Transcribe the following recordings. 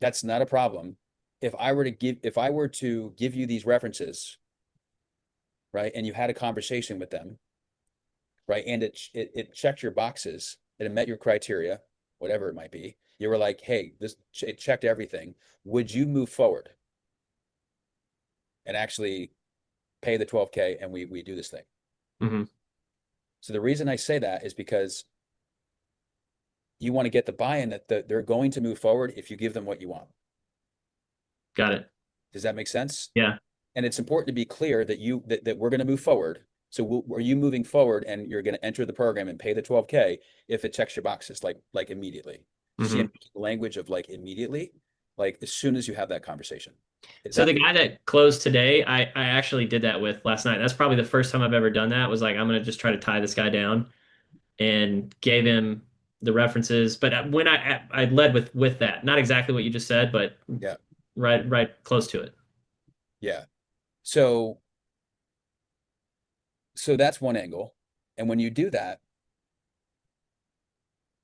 That's not a problem. If I were to give you these references, right, and you had a conversation with them, right, and it checked your boxes, and it met your criteria, whatever it might be, you were like, hey, it checked everything. Would you move forward and actually pay the 12K and we do this thing? Hmm. So the reason I say that is because you want to get the buy-in that they're going to move forward if you give them what you want. Got it. Does that make sense? Yeah. And it's important to be clear that we're going to move forward. So are you moving forward and you're going to enter the program and pay the 12K if it checks your boxes like immediately? See, Hmm. I'm using language of like immediately, like as soon as you have that conversation. Is So that the guy that closed today, I actually did that with last night. That's probably the first time I've ever done that. Was like, I'm gonna just try to tie this guy down, and gave him the references. But when I led with that, not exactly what you just said, but yeah, right close to it. yeah. So so that's one angle. And when you do that,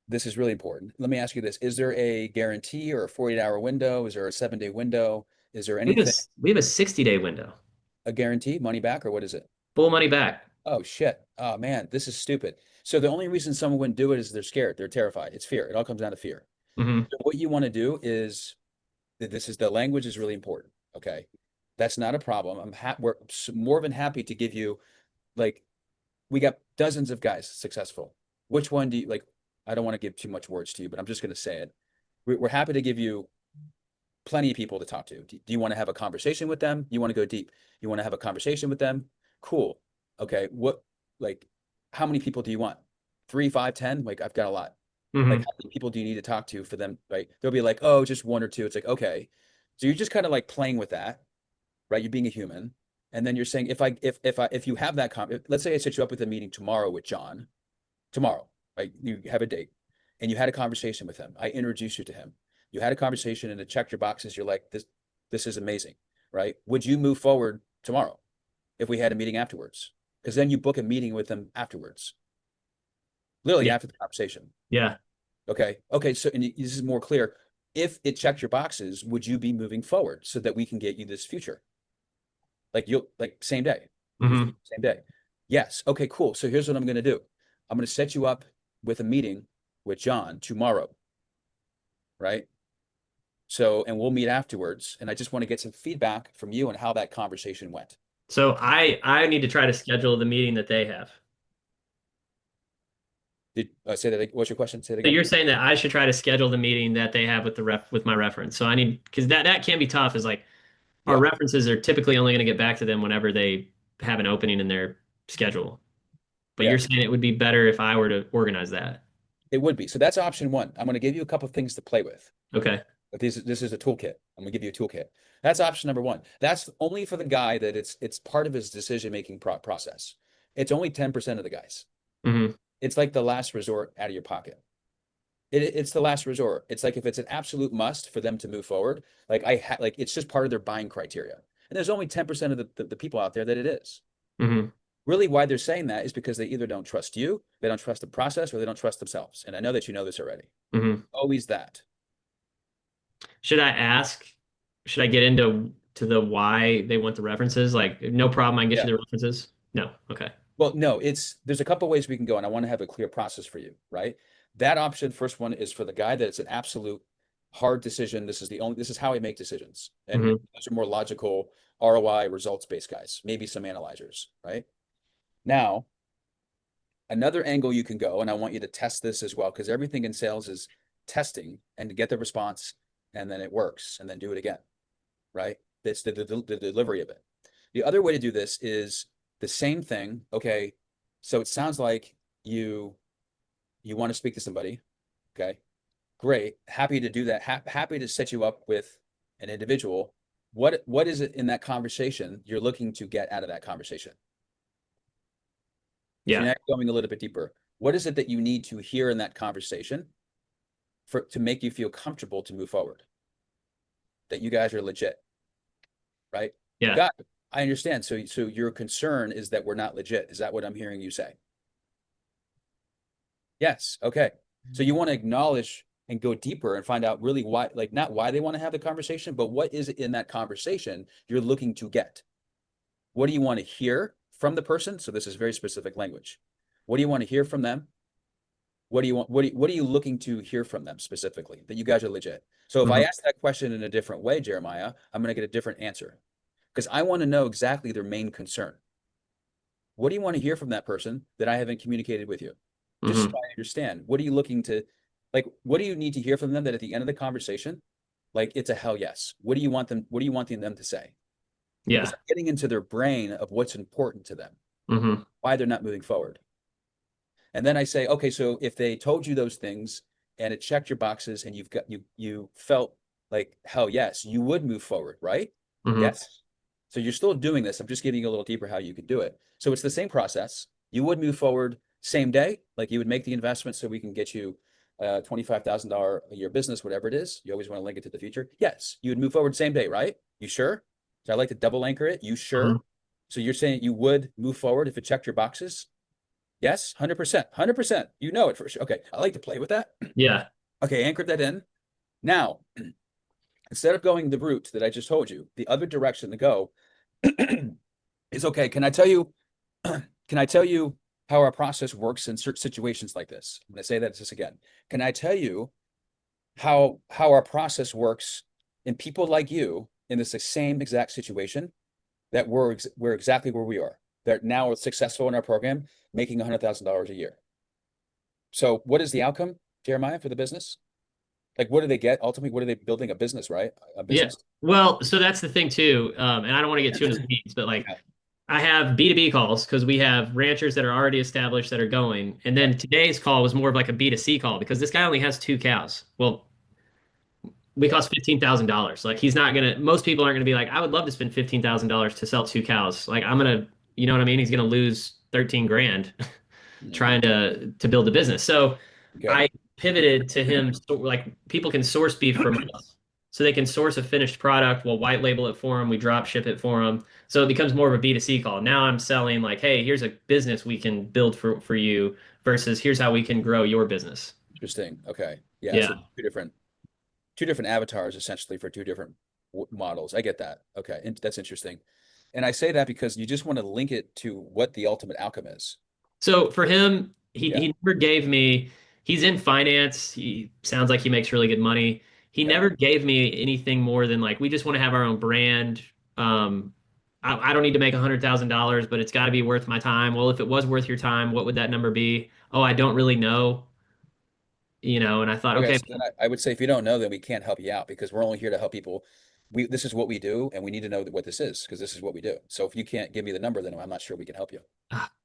this is really important. Let me ask you this. Is there a guarantee or a 48-hour window? Is there a 7-day window? Is there We have a anything, we have a 60-day window, a guarantee, money back, or what is it? full money back. Oh shit. Oh man, this is stupid. So the only reason someone wouldn't do it is they're scared. They're terrified. It's fear. It all comes down to fear. Hmm. So what you want to do is this is the language is really important. Okay. That's not a problem. We're more than happy to give you like we got dozens of guys successful. Which one do you like? I don't want to give too much words to you, but I'm just going to say it. We're happy to give you plenty of people to talk to. Do you want to have a conversation with them? You want to go deep? You want to have a conversation with them? Cool. Okay. Like, how many people do you want? 3, 5, 10? Like, I've got a lot. Like, Hmm. how many people do you need to talk to for them? Right. They'll be like, oh, just one or two. It's like, okay. So you're just kind of like playing with that, right? You're being a human. And then you're saying, if you have that, let's say I set you up with a meeting tomorrow with John, tomorrow, right? You have a date and you had a conversation with him. I introduced you to him. You had a conversation and it checked your boxes. You're like, this is amazing, right? Would you move forward tomorrow if we had a meeting afterwards? Because then you book a meeting with them afterwards, literally Yeah. after the conversation. Yeah. Okay. Okay. So and this is more clear. If it checked your boxes, would you be moving forward so that we can get you this future? Like you'll like same day. We move Hmm. same day. Yes. Okay, cool. So here's what I'm going to do. I'm going to set you up with a meeting with John tomorrow, right? So, and we'll meet afterwards. And I just want to get some feedback from you on how that conversation went. So I need to try to schedule the meeting that they have. Did say that? What's your question? Say it So again. you're saying that I should try to schedule the meeting that they have with the ref with my reference. So I need, because that can be tough. Is like our Yeah. references are typically only going to get back to them whenever they have an opening in their schedule. But Yeah. you're saying it would be better if I were to organize that. It would be. So that's option one. I'm going to give you a couple of things to play with. Okay. But this is a toolkit. I'm going to give you a toolkit. That's option number one. That's only for the guy that it's part of his decision-making process. It's only 10% of the guys. Hmm. It's like the last resort out of your pocket. It's the last resort. It's like if it's an absolute must for them to move forward, like it's just part of their buying criteria. And there's only 10% of the people out there that it is. Hmm. Really, why they're saying that is because they either don't trust you, they don't trust the process, or they don't trust themselves. And I know that you know this already. Hmm. Always that. Should I ask? Should I get into the why they want the references? Like, no problem, I can get Yeah. you the references. No. Okay. Well, no, there's a couple ways we can go, and I want to have a clear process for you, right? That option, first one, is for the guy that it's an absolute hard decision. This is how I make decisions. And Hmm. those are more logical ROI results-based guys, maybe some analyzers, right? Now, another angle you can go, and I want you to test this as well, because everything in sales is testing and to get the response, and then it works, and then do it again, right? That's the delivery of it. The other way to do this is the same thing. Okay, so it sounds like you want to speak to somebody. Okay, great. Happy to do that. Happy to set you up with an individual. What is it in that conversation you're looking to get out of that conversation? So Yeah. now you're going a little bit deeper. What is it that you need to hear in that conversation for to make you feel comfortable to move forward? That you guys are legit, right? Yeah. Got it. I understand. So your concern is that we're not legit. Is that what I'm hearing you say? Yes. Okay. So you want to acknowledge and go deeper and find out really why, like not why they want to have the conversation, but what is it in that conversation you're looking to get? What do you want to hear from the person? So this is very specific language. What do you want to hear from them? What do you want? What are you looking to hear from them specifically that you guys are legit? So if I Hmm. ask that question in a different way, Jeremiah, I'm going to get a different answer because I want to know exactly their main concern. What do you want to hear from that person that I haven't communicated with you? Just so Hmm. I understand. What are you looking to, like, what do you need to hear from them that at the end of the conversation, like it's a hell yes. What do you want them, what do you want them to say? Because Yeah. I'm getting into their brain of what's important to them, Hmm. why they're not moving forward. And then I say, okay, so if they told you those things and it checked your boxes and you felt like hell yes, you would move forward, right? Hmm. Yes. So you're still doing this. I'm just giving you a little deeper how you could do it. So it's the same process. You would move forward same day, like you would make the investment so we can get you $25,000 a year business, whatever it is. You always want to link it to the future. Yes, you would move forward same day, right? You sure? So I like to double anchor it. You Hmm. sure? So you're saying you would move forward if it checked your boxes? Yes, 100%. 100%. You know it for sure. Okay, I like to play with that. Yeah. Okay, anchored that in. Now, instead of going the route that I just told you, the other direction to go is okay. Can I tell you? Can I tell you how our process works in certain situations like this? I'm going to say that just again. Can I tell you how our process works in people like you in this same exact situation that we're exactly where we are? That now we're successful in our program, making $100,000 a year. So what is the outcome, Jeremiah, for the business? Like, what do they get ultimately? What are they building? A business, right? A Yeah. business. Well, so that's the thing too. And I don't want to get too into the weeds, but like Yeah. I have B2B calls because we have ranchers that are already established that are going. And Yeah. then today's call was more of like a B2C call because this guy only has two cows. Well, we Yeah. cost $15,000. Like he's not gonna, most people aren't gonna be like, I would love to spend $15,000 to sell two cows. Like I'm gonna, you know what I mean? He's gonna lose 13 grand Mhm. trying to build a business. So Okay. I pivoted to him. So, like people can source beef from us, so they can source a finished product. We'll white label it for them. We drop ship it for them. So it becomes more of a B2C call. Now I'm selling like, hey, here's a business we can build for you versus here's how we can grow your business. Interesting. Okay. Yeah. Yeah. So two different avatars essentially for two different models. I get that. Okay. And that's interesting. And I say that because you just want to link it to what the ultimate outcome is. So for him, Yeah. he never gave me, he's in finance. He sounds like he makes really good money. He Yeah. never gave me anything more than like, we just want to have our own brand. I don't need to make $100,000, but it's got to be worth my time. Well, if it was worth your time, what would that number be? Oh, I don't really know, and I thought, Okay. okay, So then I would say if you don't know, then we can't help you out because we're only here to help people. This is what we do, and we need to know what this is because this is what we do. So if you can't give me the number, then I'm not sure we can help you.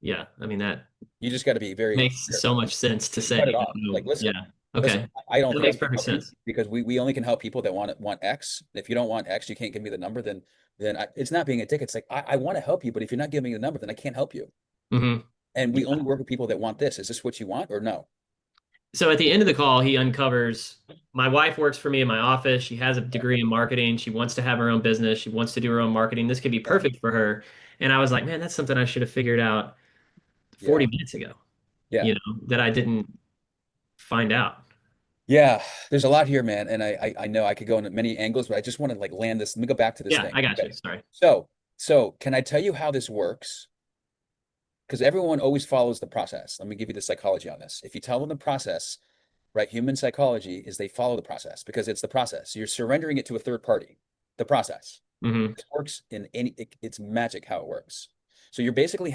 yeah, I mean, that You just got to be very makes so much sense to just cut it say. off. Like, Yeah. listen, listen, Okay. I don't That think makes we can perfect help you sense. because we only can help people that want X. If you don't want X, you can't give me the number, then it's not being a dick. It's like I want to help you, but if you're not giving me the number, then I can't help you. Hmm. And we only work with people that want this. Is this what you want or no? So at the end of the call, he uncovers my wife works for me in my office. She has a Yeah. degree in marketing. She wants to have her own business. She wants to do her own marketing. This could be Yeah. perfect for her. And I was like, man, that's something I should have figured out Yeah. 40 minutes ago, Yeah. that I didn't find out. Yeah. There's a lot here, man. And I know I could go into many angles, but I just want to like land this. Let me go back to this Yeah, thing. I got you. Okay. Sorry. So can I tell you how this works? Because everyone always follows the process. Let me give you the psychology on this. If you tell them the process, right? Human psychology is they follow the process because it's the process. You're surrendering it to a third party, the process. Hmm. It works in it's magic how it works. So you're basically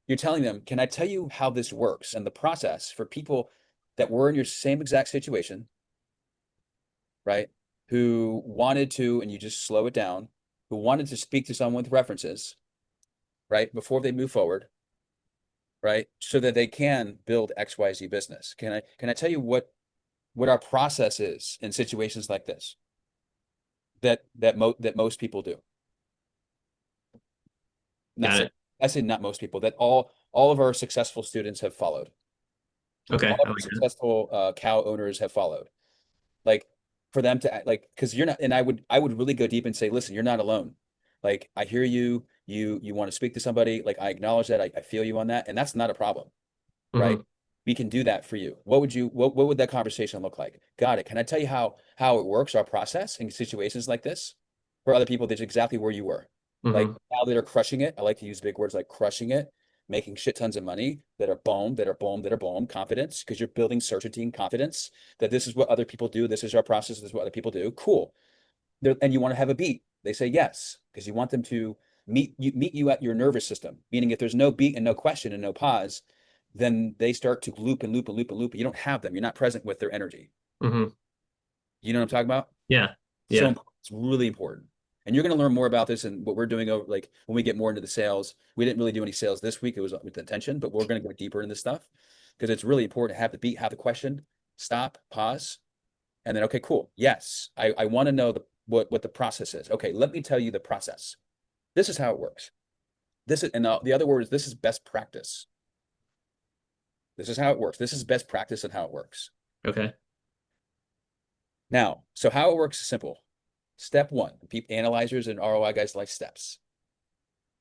you're telling them, can I tell you how this works? And the process for people that were in your same exact situation, right? Who wanted to, and you just slow it down, who wanted to speak to someone with references, right? Before they move forward, right? So that they can build XYZ business. Can I tell you what our process is in situations like this that most people do? Not Got say it. I say not most people, that all of our successful students have followed. All Okay. of I our like that. successful cow owners have followed. Like for them to like, because you're not, and I would really go deep and say, listen, you're not alone. Like I hear you, you want to speak to somebody. Like I acknowledge that, I feel you on that, and that's not a problem, Hmm. right? We can do that for you. What would that conversation look like? Got it. Can I tell you how it works, our process in situations like this? For other people, that's exactly where you were. Like Hmm. now that are crushing it. I like to use big words like crushing it, making shit tons of money that are boom, that are boom, that are boom, confidence, because you're building certainty and confidence that this is what other people do. This is our process. This is what other people do. Cool. And you want to have a beat. They say yes, because you want them to meet you at your nervous system. Meaning if there's no beat and no question and no pause, then they start to loop and loop and loop and loop. You don't have them. You're not present with their energy. Hmm. You know what I'm talking about? Yeah. So Yeah. it's really important. And you're going to learn more about this and what we're doing over like when we get more into the sales. We didn't really do any sales this week. It was with intention, but we're going to go deeper in this stuff because it's really important to have the beat, have the question, stop, pause, and then okay, cool. Yes, I want to know what the process is. Okay, let me tell you the process. This is how it works. This is and the other word is this is best practice. This is how it works. This is best practice and how it works. Okay. Now, so how it works is simple. Step one, analyzers and ROI guys like steps,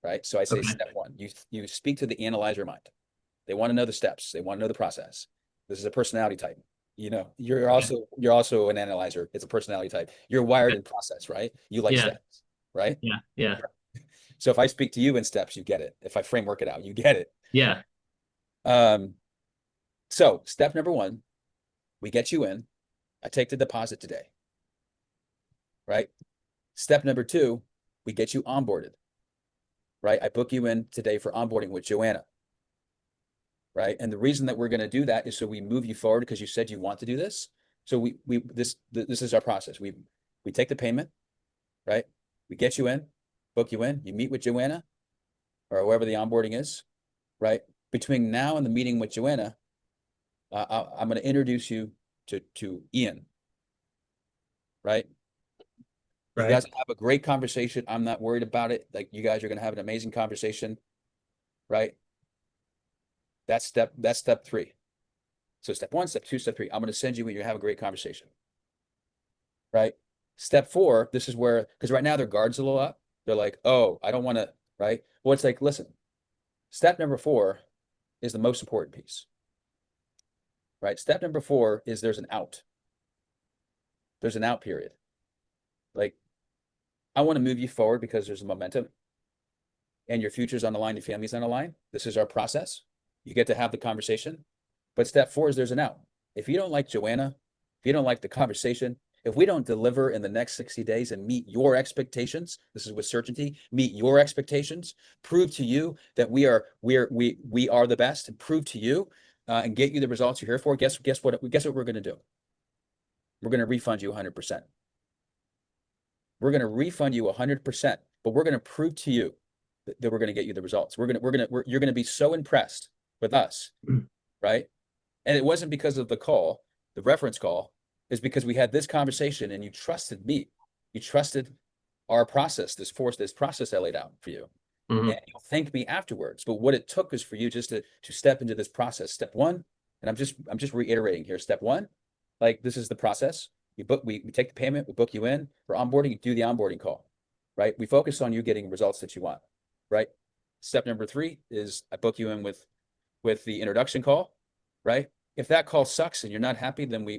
right? So I say Okay. step one, you speak to the analyzer mind. They want to know the steps. They want to know the process. This is a personality type. You know, Okay. you're also an analyzer. It's a personality type. You're wired Okay. in process, right? You like Yeah. steps, right? Yeah. Yeah. So if I speak to you in steps, you get it. If I framework it out, you get it. Yeah. Um, so step number one, we get you in. I take the deposit today, right? Step number two, we get you onboarded, right? I book you in today for onboarding with Joanna, right? And the reason that we're going to do that is so we move you forward because you said you want to do this. So this is our process. We take the payment, right? We get you in, book you in, you meet with Joanna or whoever the onboarding is, right? Between now and the meeting with Joanna, I'm going to introduce you to Ian, right? You Right. guys have a great conversation. I'm not worried about it. Like you guys are going to have an amazing conversation, right? That's step three. So step one, step two, step three. I'm going to send you when you have a great conversation, right? Step four, this is where because right now their guards a little up. They're like, oh, I don't want to, right? Well, it's like, listen, step number four is the most important piece, right? Step number four is there's an out. There's an out period. Like I want to move you forward because there's a momentum and your future's on the line, your family's on the line. This is our process. You get to have the conversation. But step four is there's an out. If you don't like Joanna, if you don't like the conversation, if we don't deliver in the next 60 days and meet your expectations, this is with certainty, meet your expectations, prove to you that we are the best, and prove to you and get you the results you're here for. Guess what we're going to do? We're going to refund you 100%. We're going to refund you 100%, but we're going to prove to you that we're going to get you the results. You're going to be so impressed with us, right? And it wasn't because of the call, the reference call, is because we had this conversation and you trusted me. You trusted our process, this process I laid out for you. Hmm. And you'll thank me afterwards. But what it took was for you just to step into this process. Step one, and I'm just reiterating here. Step one, like this is the process. We take the payment, we book you in for onboarding, you do the onboarding call, right? We focus on you getting results that you want, right? Step number three is I book you in with the introduction call, right? If that call sucks and you're not happy, then we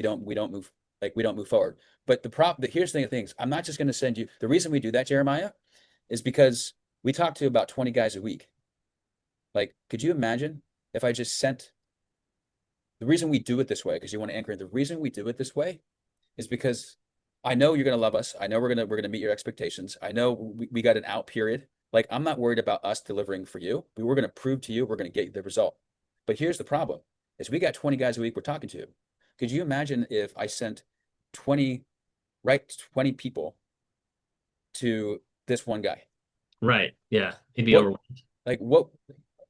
don't move we don't move forward. But here's the thing: I'm not just going to send you. The reason we do that, Jeremiah, is because we talk to about 20 guys a week. Like, could you imagine if I just sent the reason we do it this way? Because you want to anchor it. The reason we do it this way is because I know you're going to love us. I know we're gonna meet your expectations. I know we got an out period. Like I'm not worried about us delivering for you. We're going to prove to you we're going to get you the result. But here's the problem: is we got 20 guys a week we're talking to. Could you imagine if I sent 20 20 people to this one guy? Right. Yeah. He'd be What overwhelmed. what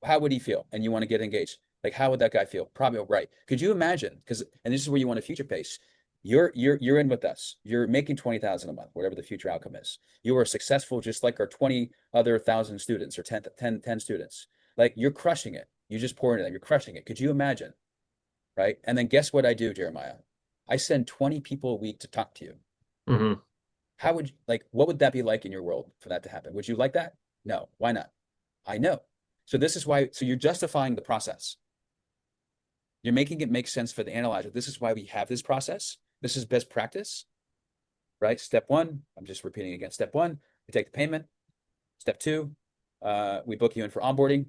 how would he feel? And you want to get engaged. Like, how would that guy feel? Probably right. Could you imagine? Because, and this is where you want a future pace. You're in with us. You're making 20,000 a month, whatever the future outcome is. You are successful, just like our 20 other thousand students or 10 students. Like you're crushing it. You just pour into them. You're crushing it. Could you imagine? Right. And then guess what I do, Jeremiah? I send 20 people a week to talk to you. Hmm. How would what would that be like in your world for that to happen? Would you like that? No. Why not? I know. So this is why, so you're justifying the process. You're making it make sense for the analyzer. This is why we have this process. This is best practice, right? Step one, I'm just repeating again. Step one, we take the payment. Step two, we book you in for onboarding.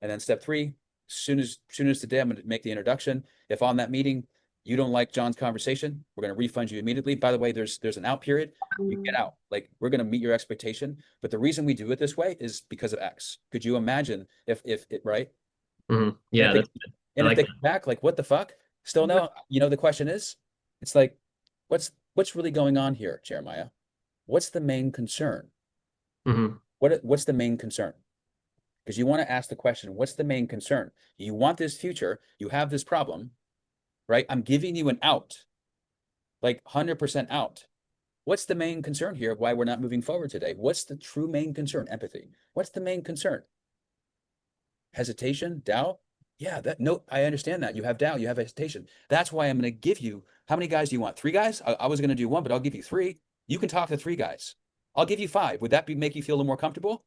And then step three, soon as today, I'm going to make the introduction. If on that meeting you don't like John's conversation, we're going to refund you immediately. By the way, there's an out period. You get out. Like, we're going to meet your expectation. But the reason we do it this way is because of X. Could you imagine if it, right? And Yeah, if they, that's good. I and if like they that. come back, like, what the fuck? Still no. You know, the question is, it's like, what's really going on here, Jeremiah? What's the main concern? Hmm. What's the main concern? Because you want to ask the question, what's the main concern? You want this future, you have this problem, right? I'm giving you an out, like 100% out. What's the main concern here of why we're not moving forward today? What's the true main concern? Empathy. What's the main concern? Hesitation, doubt? Yeah, that no, I understand that. You have doubt, you have hesitation. That's why I'm going to give you, how many guys do you want? 3 guys? I was going to do one, but I'll give you 3. You can talk to 3 guys. I'll give you 5. Would that make you feel a little more comfortable?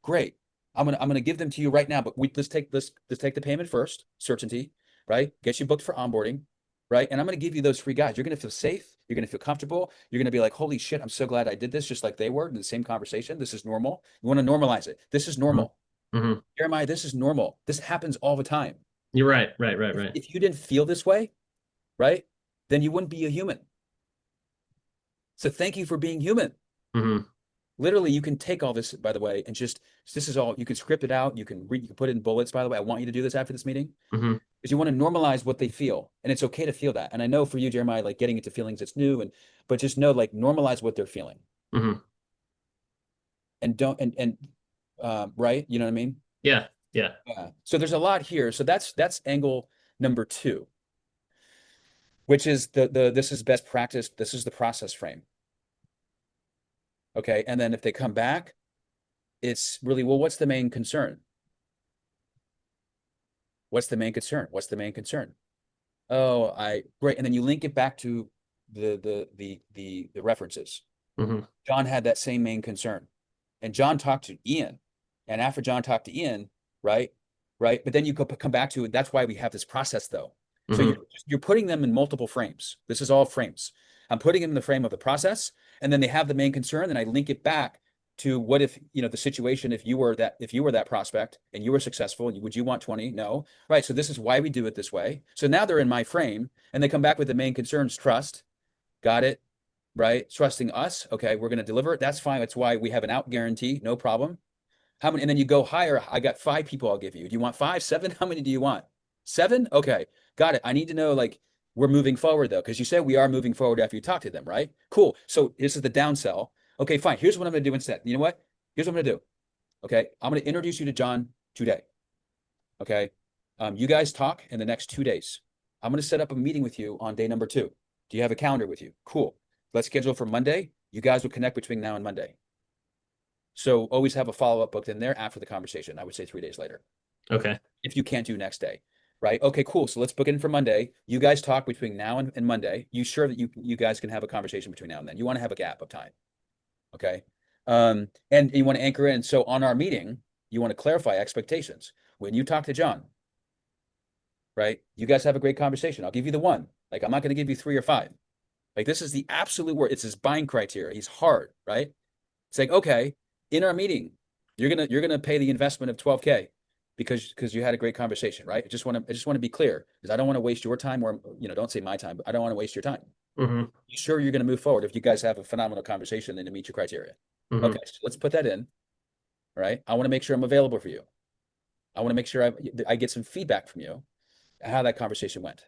Great. I'm gonna give them to you right now, but let's take the payment first, certainty, right? Get you booked for onboarding, right? And I'm gonna give you those 3 guys. You're gonna feel safe, you're gonna feel comfortable, you're gonna be like, holy shit, I'm so glad I did this, just like they were in the same conversation. This is normal. You want to normalize it. This is normal. Hmm. Jeremiah, this is normal. This happens all the time. You're right, right, right, If, right. if you didn't feel this way, right, then you wouldn't be a human. So thank you for being human. Hmm. Literally, you can take all this, by the way, and just, this is all, you can script it out. You can read, you can put it in bullets, by the way. I want you to do this after this meeting Hmm. because you want to normalize what they feel. And it's okay to feel that. And I know for you, Jeremiah, like getting into feelings, it's new. But just know, like, normalize what they're feeling Hmm. and don't, right. You know what I mean? Yeah, yeah. Yeah. So there's a lot here. So that's angle number 2, which is this is best practice. This is the process frame. Okay. And then if they come back, it's really, well, what's the main concern? What's the main concern? What's the main concern? Oh, great. And then you link it back to the references. Hmm. John had that same main concern. And John talked to Ian. And after John talked to Ian, right? Right. But then you come back to it. That's why we have this process though. So Hmm. you're putting them in multiple frames. This is all frames. I'm putting them in the frame of the process, and then they have the main concern, and I link it back to what if, the situation, if you were that prospect and you were successful, would you want 20? No. Right. So this is why we do it this way. So now they're in my frame and they come back with the main concerns, trust. Got it. Right. Trusting us. Okay. We're going to deliver it. That's fine. That's why we have an out guarantee. No problem. How many? And then you go higher. I got 5 people I'll give you. Do you want 5, 7? How many do you want? 7? Okay. Got it. I need to know, like, we're moving forward though, because you said we are moving forward after you talk to them, right? Cool. So this is the downsell. Okay, fine. Here's what I'm going to do instead. You know what? Here's what I'm going to do. Okay. I'm going to introduce you to John today. Okay. You guys talk in the next 2 days. I'm going to set up a meeting with you on day number 2. Do you have a calendar with you? Cool. Let's schedule for Monday. You guys will connect between now and Monday. So always have a follow-up booked in there after the conversation. I would say 3 days later, Okay. if you can't do next day, right? Okay, cool. So let's book it in for Monday. You guys talk between now and Monday. You sure that you guys can have a conversation between now and then? You want to have a gap of time, okay? And you want to anchor in. So on our meeting, you want to clarify expectations. When you talk to John, right? You guys have a great conversation. I'll give you the one. Like, I'm not going to give you 3 or 5. Like, this is the absolute word. It's his buying criteria. He's hard, right? It's like, okay, in our meeting, you're gonna pay the investment of 12K because you had a great conversation, right? I just want to be clear because I don't want to waste your time, or don't say my time, but I don't want to waste your time. Hmm. You sure you're gonna move forward if you guys have a phenomenal conversation and to meet your criteria? Hmm. Okay, so let's put that in, right? I want to make sure I'm available for you. I want to make sure I get some feedback from you how that conversation went.